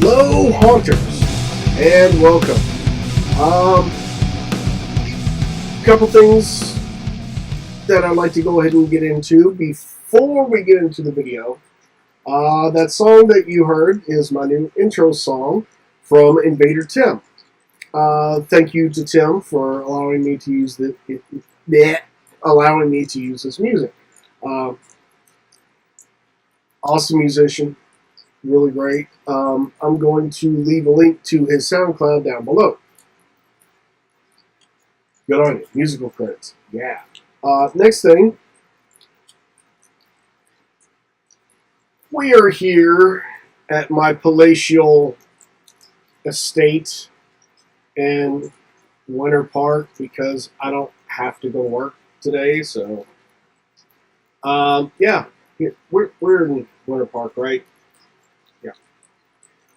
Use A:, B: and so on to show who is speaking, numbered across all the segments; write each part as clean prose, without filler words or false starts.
A: Hello, Haunters, and welcome. Couple things that I'd like to go ahead and get into before we get into the video. That song that you heard is my new intro song from Invader Tim. Thank you to Tim for allowing me to use his music. Awesome musician. Really great. I'm going to leave a link to his SoundCloud down below. Good on you. Musical credits. Yeah. Next thing. We are here at my palatial estate in Winter Park because I don't have to go to work today. So, yeah. We're in Winter Park, right? Yeah.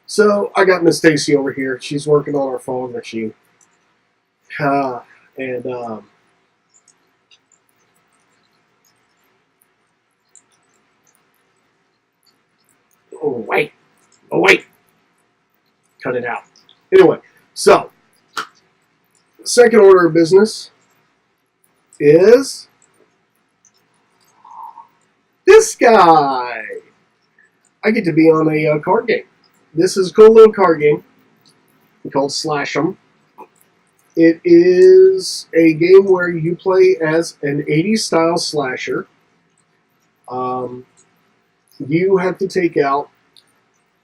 A: So I got Miss Stacy over here. She's working on our fog machine. Oh, wait. Oh, wait. Cut it out. Anyway, so second order of business is this guy. I get to be on a card game. This is a cool little card game called Slash 'em. It is a game where you play as an 80s style slasher. You have to take out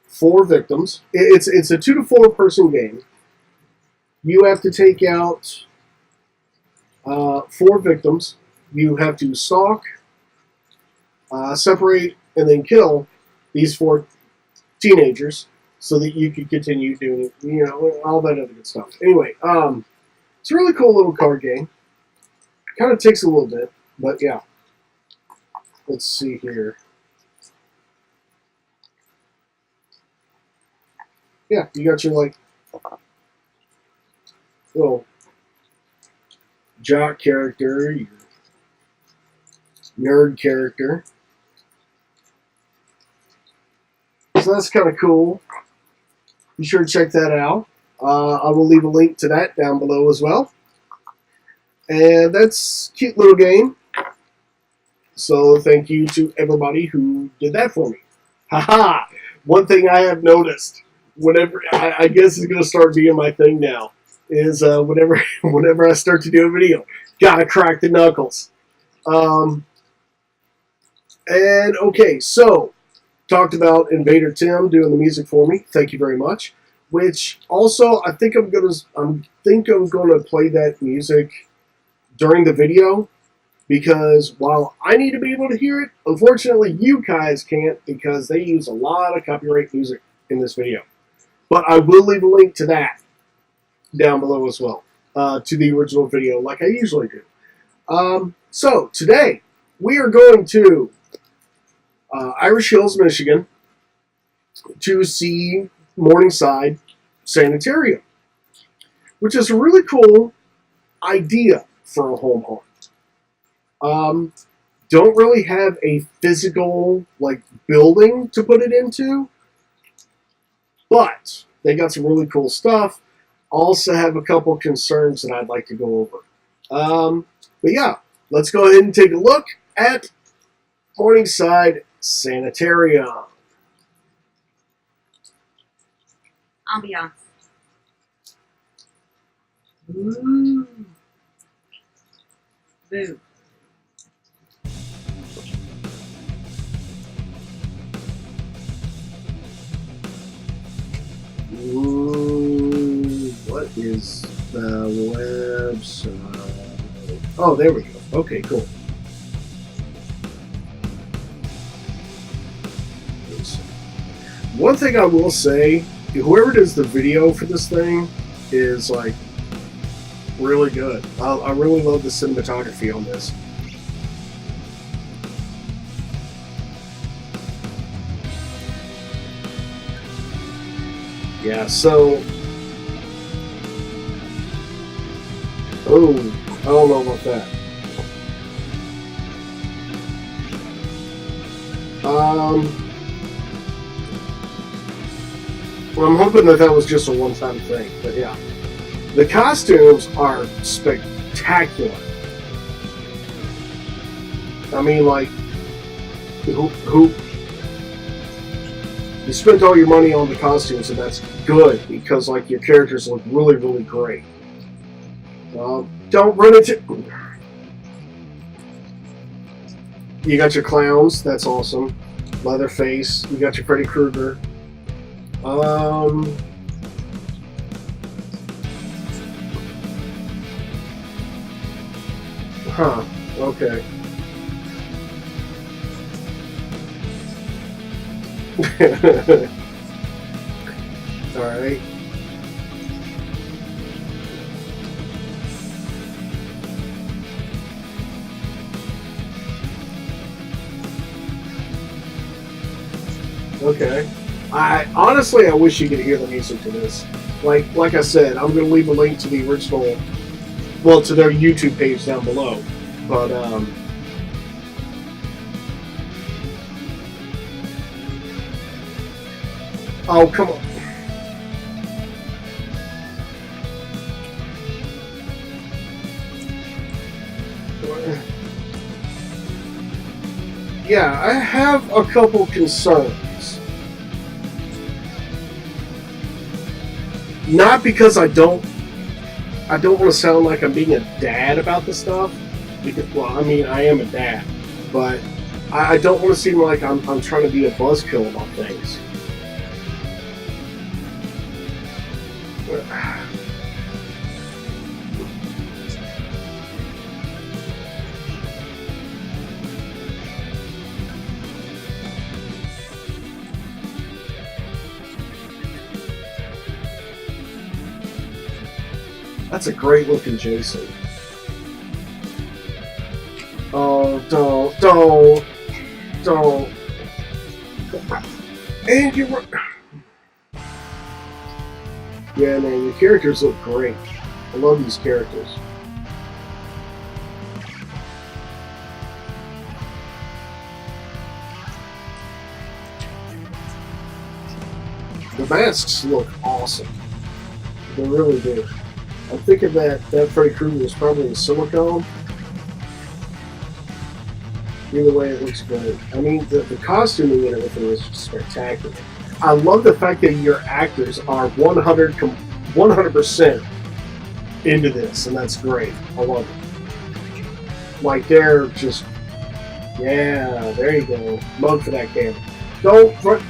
A: 4 victims. It's a 2 to 4 person game. You have to take out 4 victims. You have to stalk, separate, and then kill these 4 teenagers so that you can continue doing, all that other good stuff. Anyway, it's a really cool little card game. Kind of takes a little bit, but yeah. Let's see here. Yeah, you got your little jock character, your nerd character. So that's kind of cool. Be sure to check that out. I will leave a link to that down below as well. And that's a cute little game. So thank you to everybody who did that for me. Haha! One thing I have noticed, whenever I guess it's going to start being my thing now, is whenever I start to do a video, gotta crack the knuckles. And okay, so talked about Invader Tim doing the music for me. Thank you very much. Which also, I think I'm gonna play that music during the video, because while I need to be able to hear it, unfortunately you guys can't because they use a lot of copyright music in this video. But I will leave a link to that down below as well, to the original video like I usually do. So today we are going to Irish Hills, Michigan to see Morningside Sanitarium, which is a really cool idea for a home haunt. Don't really have a physical building to put it into, but they got some really cool stuff. Also have a couple concerns that I'd like to go over. But yeah, let's go ahead and take a look at Morningside Sanitarium.
B: Ambiance.
A: Ooh.
B: Boo.
A: Ooh, what is the website? Oh, there we go. Okay, cool. One thing I will say, whoever does the video for this thing is really good. I really love the cinematography on this. Yeah, so oh, I don't know about that. Well, I'm hoping that was just a one-time thing, but yeah. The costumes are spectacular. I mean, like, who you spent all your money on the costumes, and that's good because, like, your characters look really, really great. Don't run into. You got your clowns. That's awesome. Leatherface. You got your Freddy Krueger. Huh. Okay. Alright. Okay. I wish you could hear the music to this. Like I said, I'm gonna leave a link to the original, well, to their YouTube page down below. But oh, come on. Yeah, I have a couple concerns. Not because I don't want to sound like I'm being a dad about this stuff. Because, well, I mean, I am a dad, but I don't want to seem like I'm trying to be a buzzkill about things. That's a great looking Jason. Oh, don't. And you were. Yeah, man, your characters look great. I love these characters. The masks look awesome. They really do. I'm thinking that Freddy Krueger was probably in silicone. Either way, it looks great. I mean, the costuming and everything is just spectacular. I love the fact that your actors are 100% into this, and that's great. I love it. Like, they're just, yeah, there you go. Mug for that camera. Don't front.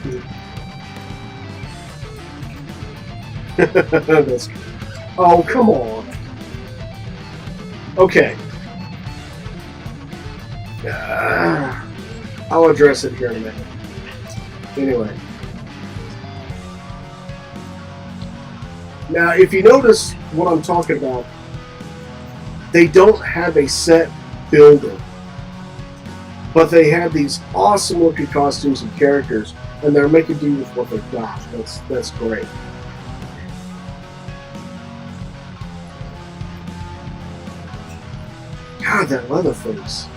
A: That's good. Oh, come on. Okay. I'll address it here in a minute. Anyway. Now, if you notice what I'm talking about, they don't have a set building. But they have these awesome looking costumes and characters, and they're making do with what they've got. That's great. God, that Leatherface.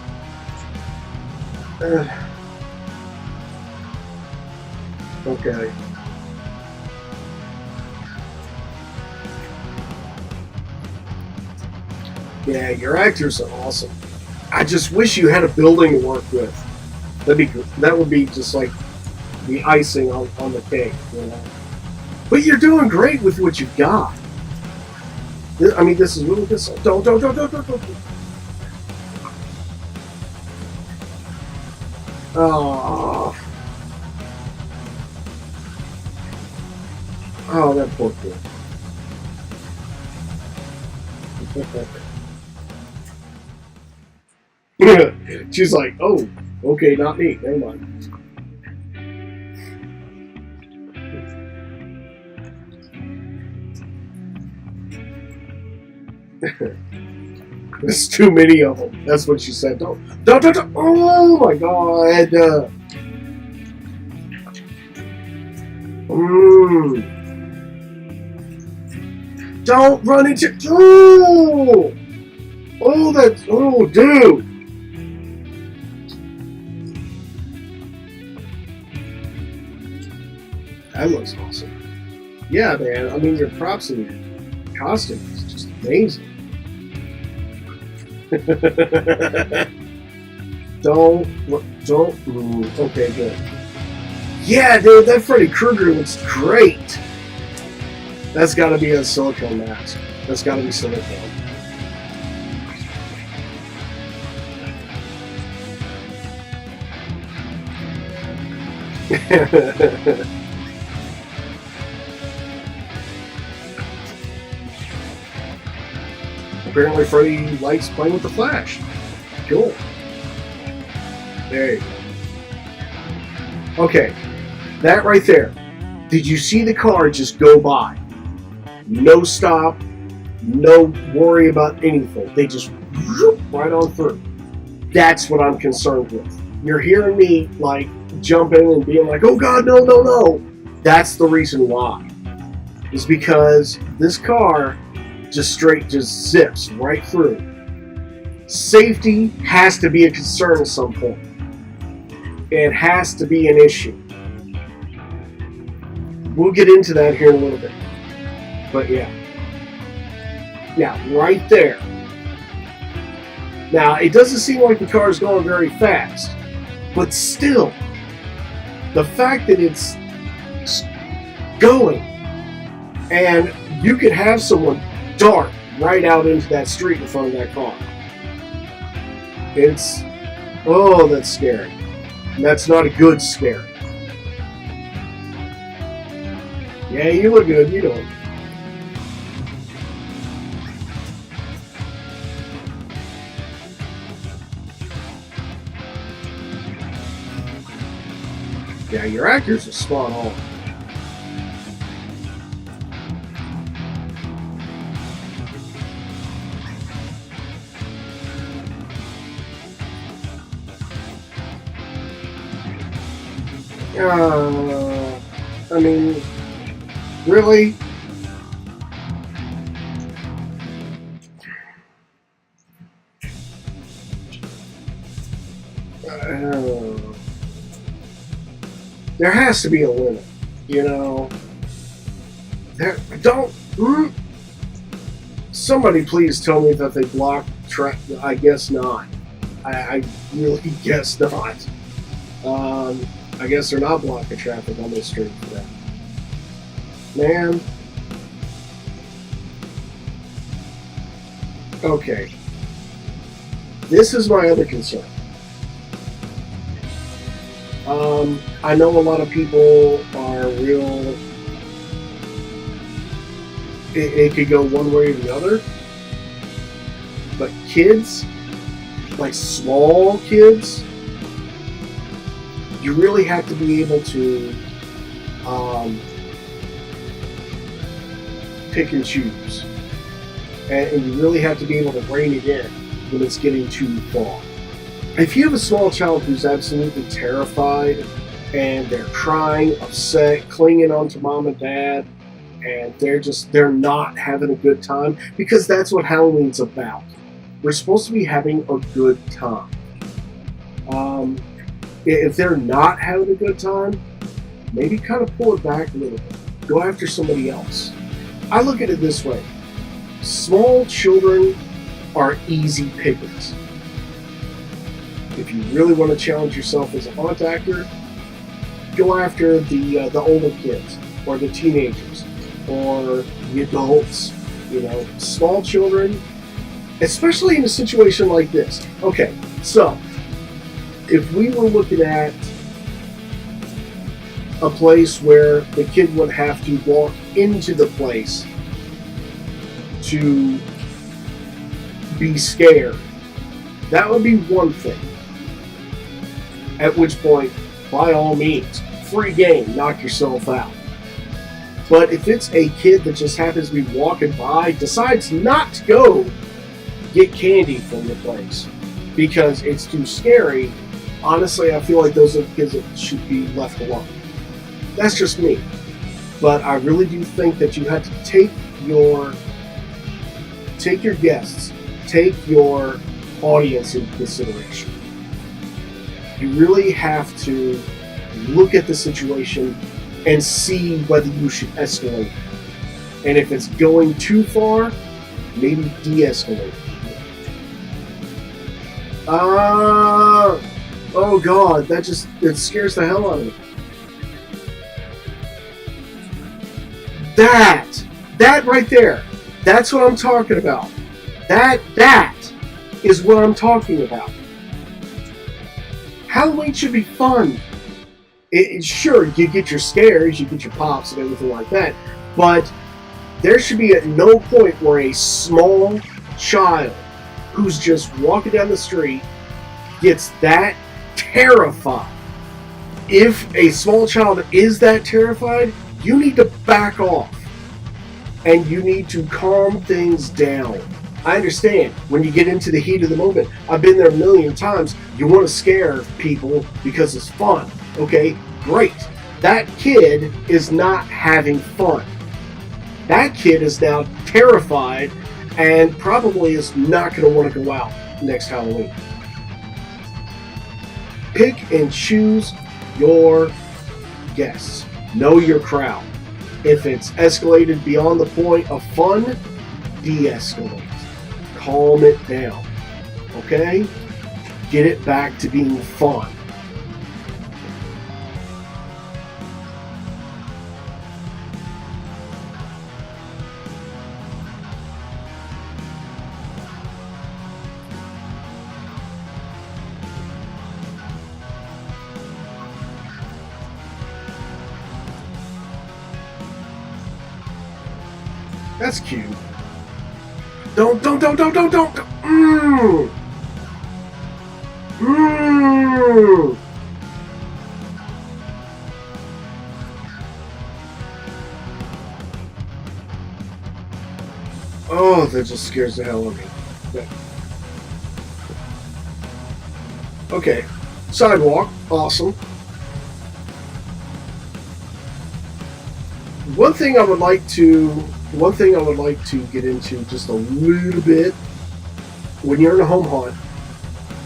A: Okay. Yeah, your actors are awesome. I just wish you had a building to work with. That would be just like the icing on the cake, you know. But you're doing great with what you've got. I mean, this is really good stuff. Don't. Oh, that poor kid. She's like, oh, okay, not me. Never mind. There's too many of them. That's what she said. Don't. Oh my God. Don't run into. Oh, that's. Oh, dude. That looks awesome. Yeah, man. I mean, your props and your costume is just amazing. Okay, good. Yeah, dude, that Freddy Krueger looks great. That's got to be a silicone mask. That's got to be silicone. Apparently, Freddy likes playing with the Flash. Cool. There you go. Okay, that right there. Did you see the car just go by? No stop, no worry about anything. They just whoop, right on through. That's what I'm concerned with. You're hearing me like jumping and being like, oh God, no, no, no. That's the reason why. Is because this car just zips right through. Safety has to be a concern at some point. It has to be an issue. We'll get into that here in a little bit. But yeah. Yeah, right there. Now, it doesn't seem like the car is going very fast. But still, the fact that it's going and you could have someone dart right out into that street in front of that car. That's scary. And that's not a good scary. Yeah, you look good, you know. Yeah, your actors are spot on. I mean, really? There has to be a limit, you know. Somebody please tell me that they block track. I guess not. I really guess not. I guess they're not blocking traffic on this street for that. Man. Okay. This is my other concern. I know a lot of people are real. It could go one way or the other. But kids, like small kids, you really have to be able to pick and choose. And you really have to be able to rein it in when it's getting too far. If you have a small child who's absolutely terrified and they're crying, upset, clinging onto mom and dad, and they're not having a good time, because that's what Halloween's about. We're supposed to be having a good time. If they're not having a good time, maybe kind of pull it back a little bit. Go after somebody else. I look at it this way. Small children are easy pickings. If you really want to challenge yourself as a haunt actor, go after the older kids or the teenagers or the adults. You know, small children, especially in a situation like this. Okay, so if we were looking at a place where the kid would have to walk into the place to be scared, that would be one thing. At which point, by all means, free game, knock yourself out. But if it's a kid that just happens to be walking by, decides not to go get candy from the place because it's too scary, honestly, I feel like those are the kids that should be left alone. That's just me. But I really do think that you have to take your guests, take your audience into consideration. You really have to look at the situation and see whether you should escalate. And if it's going too far, maybe de-escalate. Oh God, it scares the hell out of me. That right there, that's what I'm talking about. That is what I'm talking about. Halloween should be fun. Sure, you get your scares, you get your pops and everything like that, but there should be at no point where a small child who's just walking down the street gets that terrified. If a small child is that terrified, you need to back off and you need to calm things down. I understand when you get into the heat of the moment. I've been there a million times. You want to scare people because it's fun. Okay, great. That kid is not having fun. That kid is now terrified and probably is not going to want to go out next Halloween. Pick and choose your guests. Know your crowd. If it's escalated beyond the point of fun, de-escalate. Calm it down. Okay? Get it back to being fun. That's cute. Don't. Oh, that just scares the hell out of me. Okay. Sidewalk. Awesome. One thing I would like to get into just a little bit. When you're in a home haunt,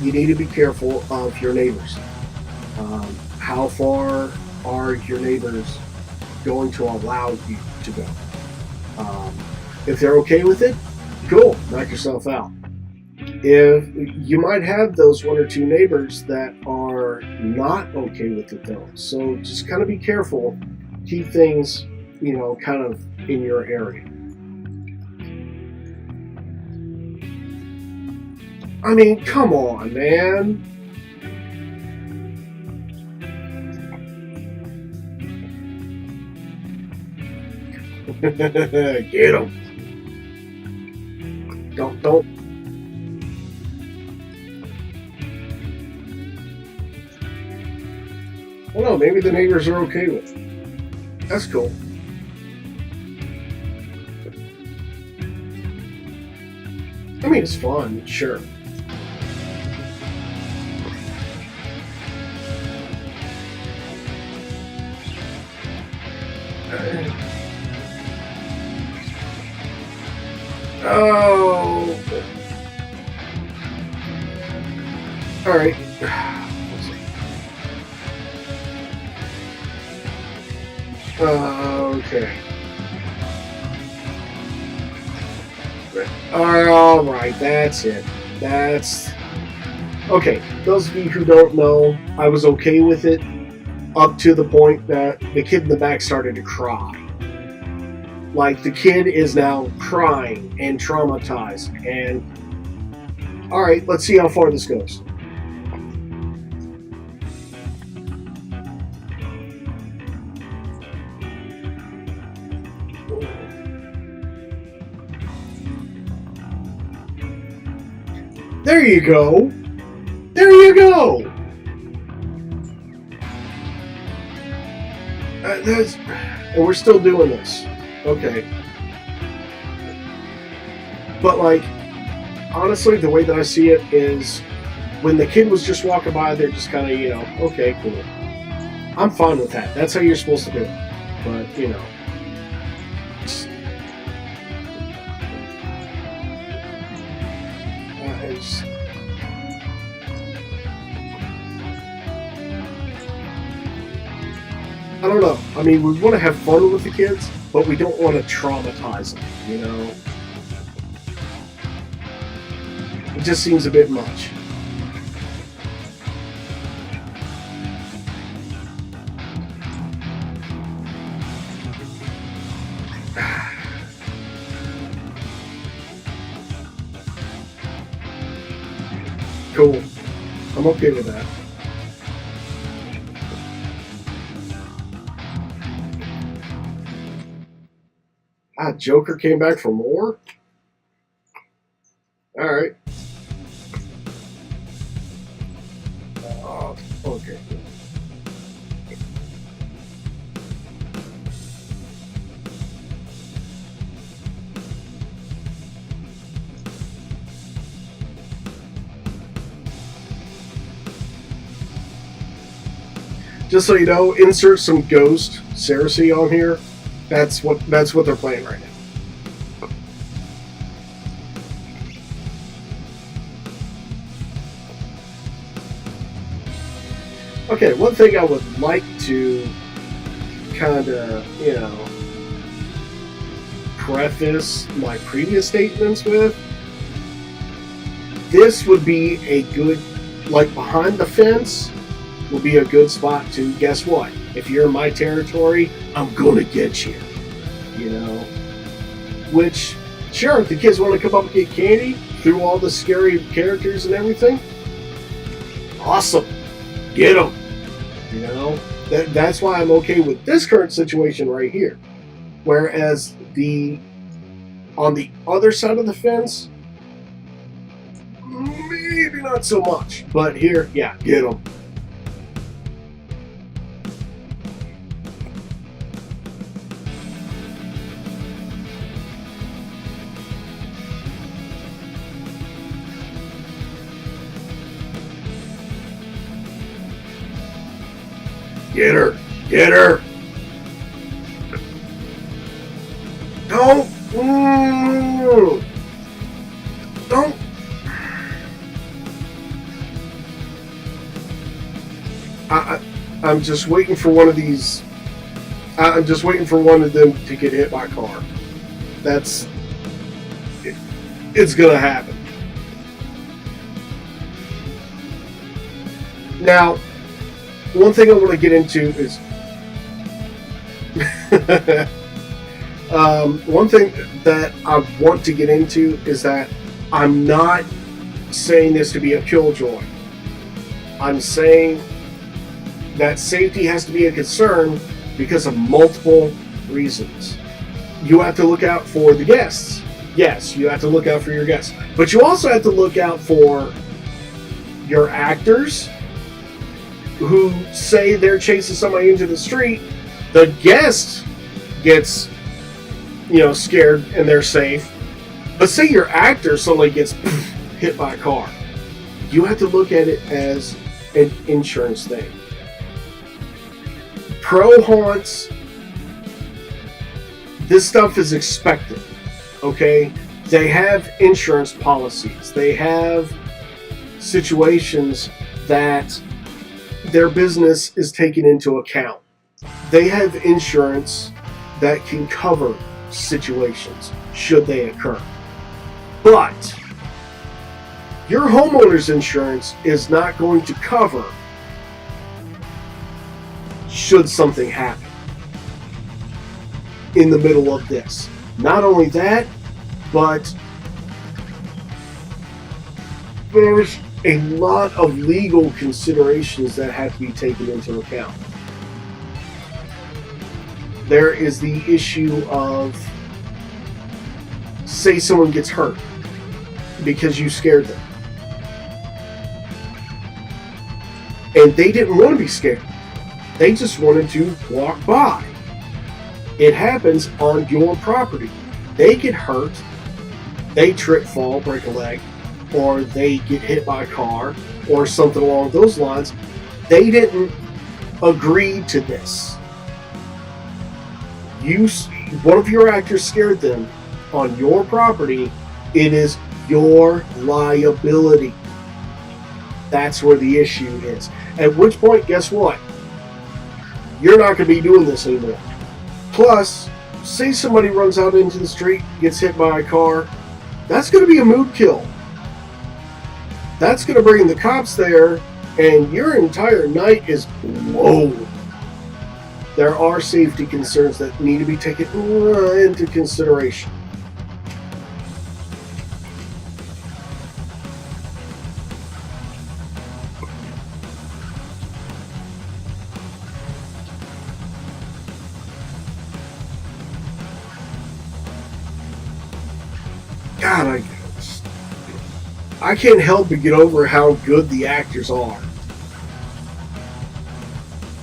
A: you need to be careful of your neighbors. How far are your neighbors going to allow you to go? If they're okay with it, cool, knock yourself out. If you might have those one or two neighbors that are not okay with it though, so just kind of be careful. Keep things, kind of in your area. I mean, come on, man. Get him. Don't. Well, no, maybe the neighbors are okay with it. That's cool. I mean, it's fun, sure. Oh. All right. Okay. All right, that's it. That's okay. Those of you who don't know, I was okay with it up to the point that the kid in the back started to cry. Like, the kid is now crying and traumatized. And all right, let's see how far this goes. There you go. There you go. And we're still doing this. Okay. But, like, honestly, the way that I see it is when the kid was just walking by, they're just kind of, okay, cool. I'm fine with that. That's how you're supposed to do it. But, I don't know. I mean, we want to have fun with the kids, but we don't want to traumatize them, you know? It just seems a bit much. Cool. I'm okay with that. Ah, Joker came back for more? Alright. Okay. Just so you know, insert some Ghost Cersei on here. That's what they're playing right now. Okay, one thing I would like to kind of, you know, preface my previous statements with, this would be a good, like behind the fence, would be a good spot to, guess what? If you're in my territory, I'm gonna get you. You know? Which, sure, if the kids want to come up and get candy through all the scary characters and everything, awesome. Get them. You know? That's why I'm okay with this current situation right here. Whereas on the other side of the fence, maybe not so much. But here, yeah, get them. Get her! Get her! Don't! Don't! I'm just waiting for one of these. I'm just waiting for one of them to get hit by a car. That's. It's gonna happen. Now, one thing I want to get into is one thing that I want to get into is that I'm not saying this to be a killjoy. I'm saying that safety has to be a concern because of multiple reasons. You have to look out for the guests. Yes, you have to look out for your guests. But you also have to look out for your actors who say they're chasing somebody into the street. The guest gets, scared and they're safe. But say your actor suddenly gets hit by a car. You have to look at it as an insurance thing. Pro haunts, this stuff is expected, okay? They have insurance policies. They have situations that their business is taken into account. They have insurance that can cover situations should they occur. But your homeowner's insurance is not going to cover should something happen in the middle of this. Not only that, but there's a lot of legal considerations that have to be taken into account. There is the issue of, say someone gets hurt because you scared them. And they didn't want to be scared. They just wanted to walk by. It happens on your property. They get hurt, they trip, fall, break a leg, or they get hit by a car, or something along those lines. They didn't agree to this. One of your actors scared them on your property. It is your liability. That's where the issue is. At which point, guess what? you're not going to be doing this anymore. Plus, say somebody runs out into the street, gets hit by a car, that's going to be a mood kill. That's going to bring the cops there, and your entire night is blown. There are safety concerns that need to be taken into consideration. God, I can't help but get over how good the actors are.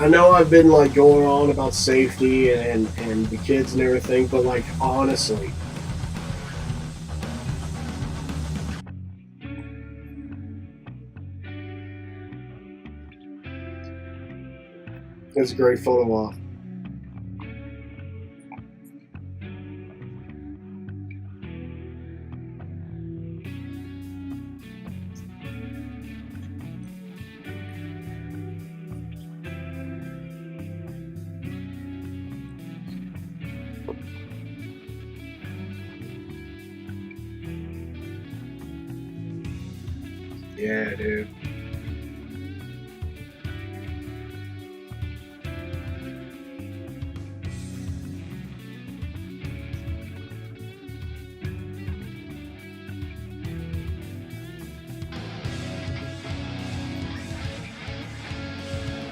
A: I know I've been like going on about safety and the kids and everything, but like honestly, it's a great photo op. Yeah, dude.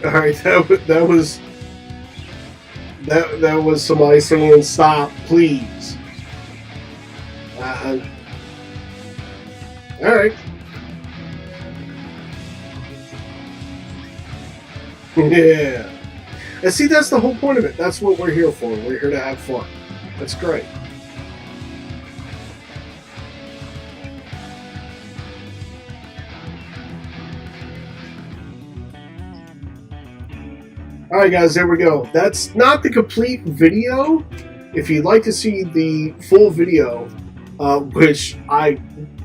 A: All right, that was somebody saying stop, please. All right. Yeah. And see, that's the whole point of it. That's what we're here for. We're here to have fun. That's great. Alright guys, there we go. That's not the complete video. If you'd like to see the full video, which I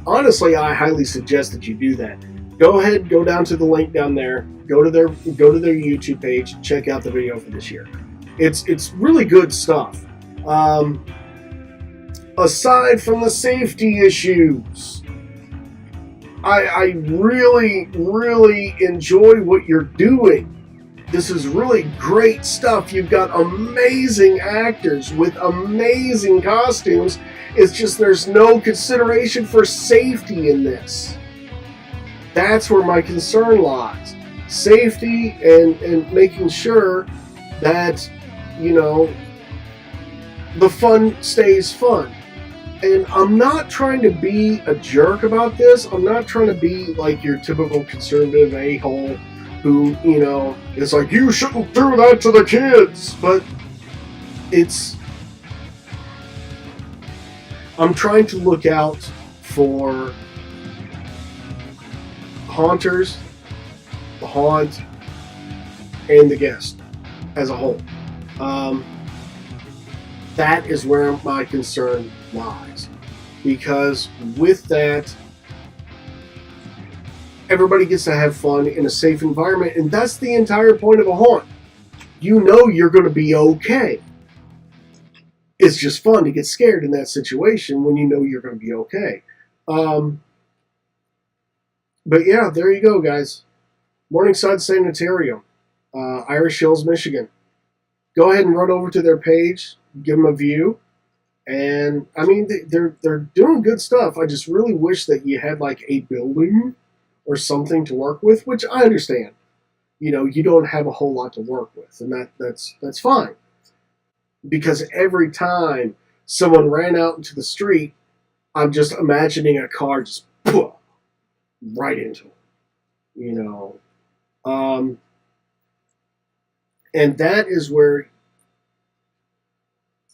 A: highly suggest that you do that. Go ahead, go down to the link down there, go to their YouTube page, check out the video for this year. It's really good stuff. Aside from the safety issues, I really, really enjoy what you're doing. This is really great stuff. You've got amazing actors with amazing costumes. It's just there's no consideration for safety in this. That's where my concern lies. Safety and making sure that, you know, the fun stays fun. And I'm not trying to be a jerk about this. I'm not trying to be like your typical conservative a-hole who, you know, is like, you shouldn't do that to the kids. But I'm trying to look out for haunters, the haunt, and the guest as a whole. That is where my concern lies. Because with that, everybody gets to have fun in a safe environment, and that's the entire point of a haunt. You know you're going to be okay. It's just fun to get scared in that situation when you know you're going to be okay. But yeah, there you go, guys. Morningside Sanitarium, Irish Hills, Michigan. Go ahead and run over to their page, give them a view. And I mean, they're doing good stuff. I just really wish that you had like a building or something to work with, which I understand. You know, you don't have a whole lot to work with, and that's fine. Because every time someone ran out into the street, I'm just imagining a car just right into them. You know, and that is where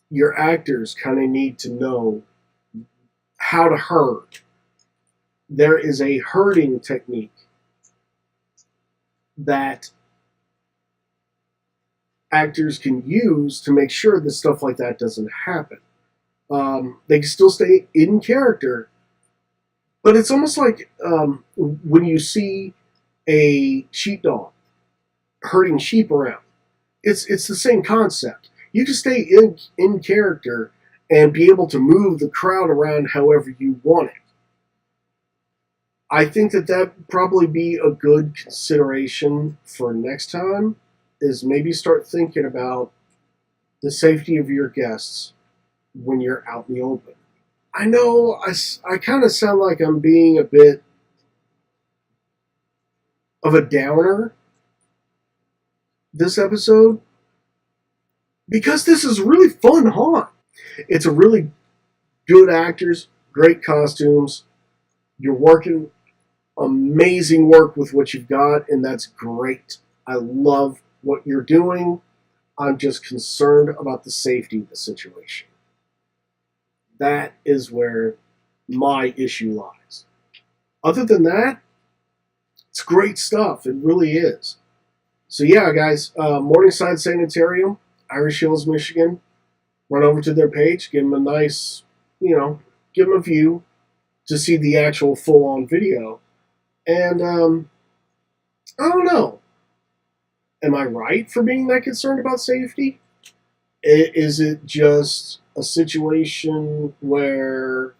A: your actors kind of need to know how to herd. There is a herding technique that actors can use to make sure that stuff like that doesn't happen. They can still stay in character, but it's almost like when you see a sheepdog herding sheep around. it's the same concept. You can stay in character and be able to move the crowd around however you want it. I think that would probably be a good consideration for next time, is maybe start thinking about the safety of your guests when you're out in the open. I know I kind of sound like I'm being a bit of a downer this episode, because this is really fun haunt. It's a really good actors, great costumes. You're working amazing work with what you've got, and that's great. I love what you're doing. I'm just concerned about the safety of the situation. That is where my issue lies. Other than that, it's great stuff. It really is. So yeah, guys, Morningside Sanitarium, Irish Hills, Michigan. Run over to their page, give them a nice, give them a view to see the actual full-on video. And I don't know. Am I right for being that concerned about safety? Is it just a situation where,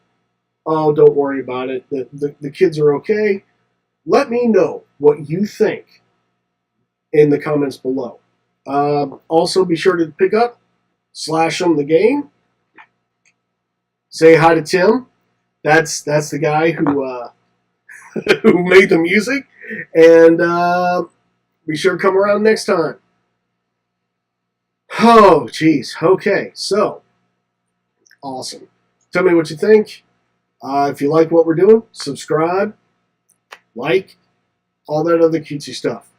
A: oh, don't worry about it, the kids are okay? Let me know what you think in the comments below. Also, be sure to pick up Slash 'em the game. Say hi to Tim. That's the guy who who made the music. And be sure to come around next time. Oh, geez. Okay, so awesome. Tell me what you think. If you like what we're doing, subscribe, like, all that other cutesy stuff.